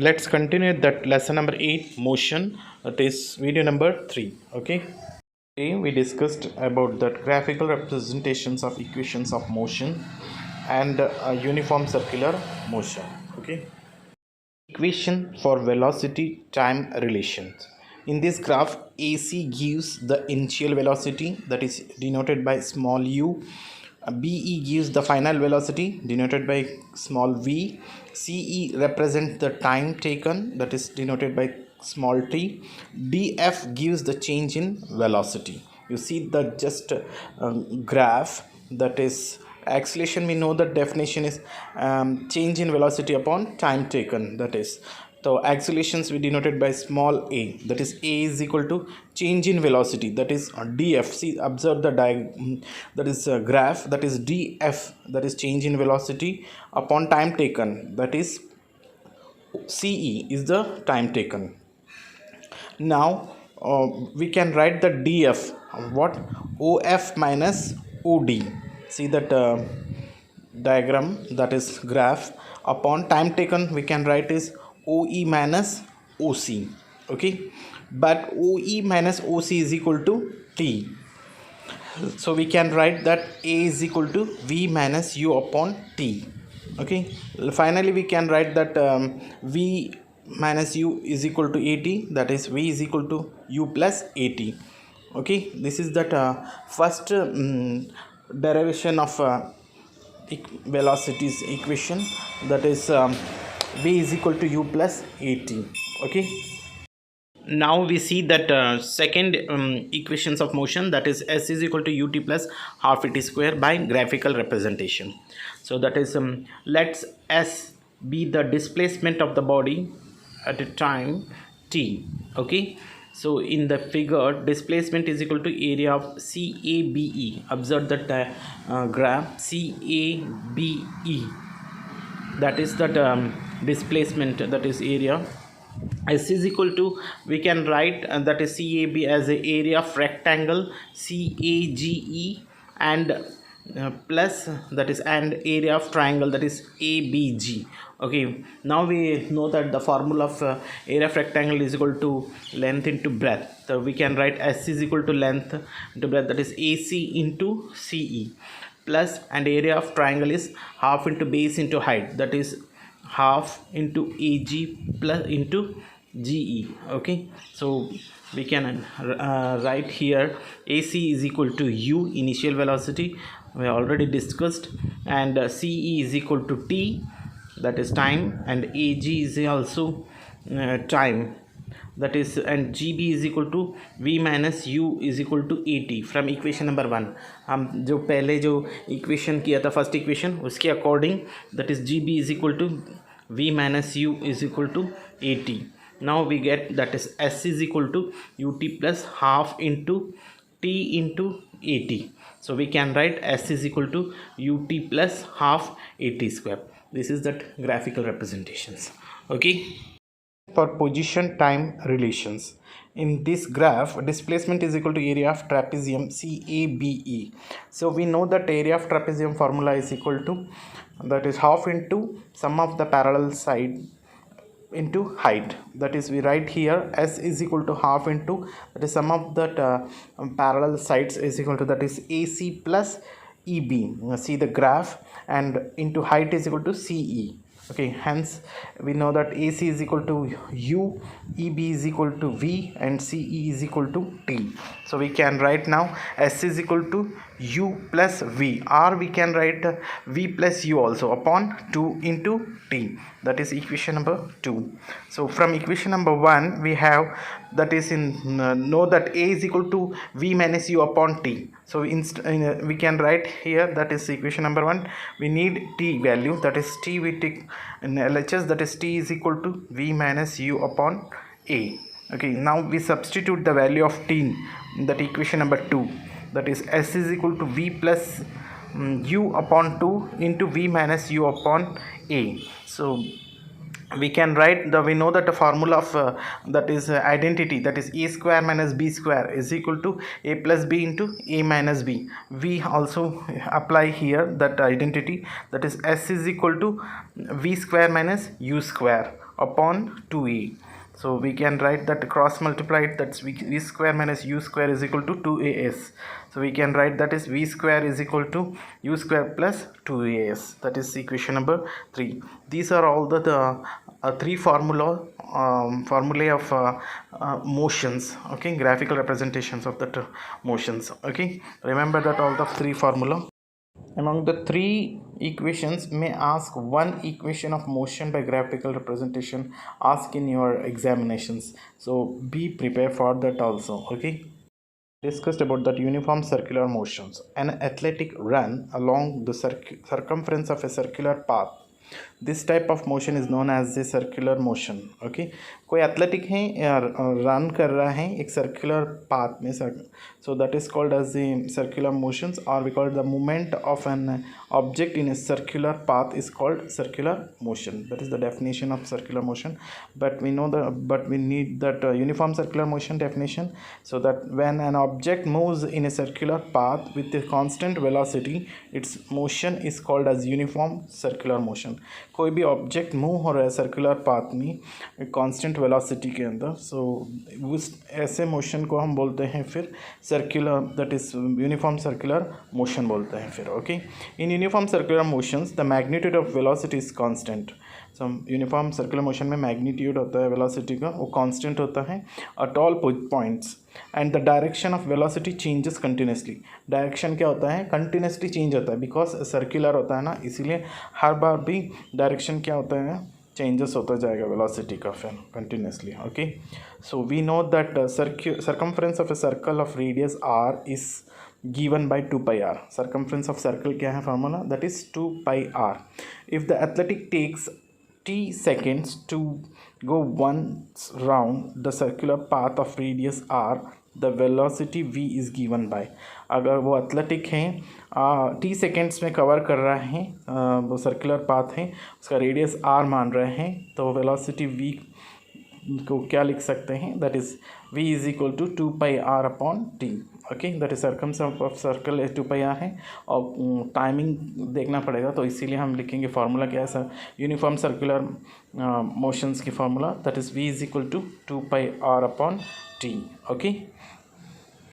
let's continue that lesson number 8, motion. That is video number 3. Okay. Today we discussed about that graphical representations of equations of motion and uniform circular motion. Okay. Equation for velocity time relations. In this graph, AC gives the initial velocity, that is denoted by small u. BE gives the final velocity, denoted by small v. CE represents the time taken, that is denoted by small t. DF gives the change in velocity. You see the just graph, that is acceleration. We know the definition is change in velocity upon time taken, that is, so accelerations we denoted by small a, that is a is equal to change in velocity, that is df. See, observe the that is a graph, that is df, that is change in velocity upon time taken, that is ce is the time taken. Now we can write the df, what, of minus od. See that diagram, that is graph upon time taken, we can write is OE minus OC. Okay, but OE minus OC is equal to T, so we can write that A is equal to V minus U upon T. Okay, finally we can write that V minus U is equal to AT, that is V is equal to U plus AT. Okay, this is that first derivation of velocities equation, that is v is equal to u plus at. Okay, now we see that second equations of motion, that is s is equal to ut plus half at square by graphical representation. So that is let's s be the displacement of the body at a time t. Okay, so in the figure, displacement is equal to area of CABE. Observe that graph CABE, that is that displacement, that is area. S is equal to, we can write that is CAB as a area of rectangle CAGE, and plus that is and area of triangle, that is ABG. Okay, now we know that the formula of area of rectangle is equal to length into breadth. So we can write S is equal to length into breadth, that is AC into CE, plus and area of triangle is half into base into height, that is half into AG plus into GE. Okay, so we can write here AC is equal to U, initial velocity, we already discussed, and CE is equal to T, that is time, and AG is also time, that is, and GB is equal to V minus U is equal to AT from equation number 1. हम जो पहले जो equation किया था first equation, उसके according that is GB is equal to V minus U is equal to AT. Now we get that is S is equal to UT plus half into T into AT. So we can write S is equal to UT plus half AT square. This is that graphical representations. Okay, for position time relations, in this graph, displacement is equal to area of trapezium CABE. So we know that area of trapezium formula is equal to, that is half into sum of the parallel side into height, that is we write here S is equal to half into, that is sum of that parallel sides is equal to, that is AC plus EB. See the graph, and into height is equal to CE. Okay, hence we know that AC is equal to U, EB is equal to V, and CE is equal to T. So we can write now S is equal to U plus V, or we can write V plus U also upon 2 into T, that is equation number 2. So from equation number 1 we have, that is in know that A is equal to V minus U upon T. So we can write here, that is equation number 1, we need T value, that is T we take in LHS, that is T is equal to V minus U upon A. Okay, now we substitute the value of T in that equation number 2, that is S is equal to V plus U upon 2 into V minus U upon A. So we can write the, we know that the formula of that is identity, that is a square minus b square is equal to a plus b into a minus b. We also apply here that identity, that is S is equal to V square minus U square upon 2a. So we can write that cross multiply it, that's v square minus u square is equal to 2as. So we can write that is v square is equal to u square plus 2as. That is equation number 3. These are all the three formulae of motions, okay, graphical representations of the motions, okay. Remember that all the three formula. Among the three equations, may ask one equation of motion by graphical representation, ask in your examinations, so be prepared for that also, okay. Discussed about that uniform circular motions. An athletic run along the circumference of a circular path. This type of motion is known as the circular motion, okay. कोई athletic है या run कर रहा है एक circular path में, so that is called as the circular motions, or we call the movement of an object in a circular path is called circular motion. That is the definition of circular motion. But we need that uniform circular motion definition, so that when an object moves in a circular path with a constant velocity, its motion is called as uniform circular motion. कोई भी object move हो रहा है circular path में constant velocity के अंदर, सो उस ऐसे मोशन को हम बोलते हैं फिर circular, that is uniform circular motion बोलते हैं फिर, okay. In uniform circular motions the magnitude of velocity is constant. So uniform circular motion में मैग्नीट्यूड होता है वेलोसिटी का, वो कांस्टेंट होता है at all points, and the direction of velocity changes continuously. Direction क्या होता है, कंटिन्यूसली चेंज होता है, बिकॉज सर्कुलर होता है ना, इसीलिए हर बार भी डायरेक्शन क्या होता है, चेंजेस होता जाएगा वेलोसिटी का फिर continuously, okay. So we know that circumference of a circle of radius r is given by 2 pi r. Circumference of circle क्या है formula, that is 2 pi r. If the athletic takes t seconds to go once round the circular path of radius r, the velocity v is given by. अगर वो athletic हैं t seconds में cover कर रहा है वो circular path है, उसका रेडियस r मान रहे हैं, तो वेलोसिटी v को क्या लिख सकते हैं, that is v is equal to 2 pi r upon t, okay. That is circumference of circle 2 pi r है, और टाइमिंग देखना पड़ेगा, तो इसीलिए हम लिखेंगे फार्मूला क्या है सर, यूनिफॉर्म सर्कुलर मोशंस की formula, that is v is equal to 2 pi r upon t, okay.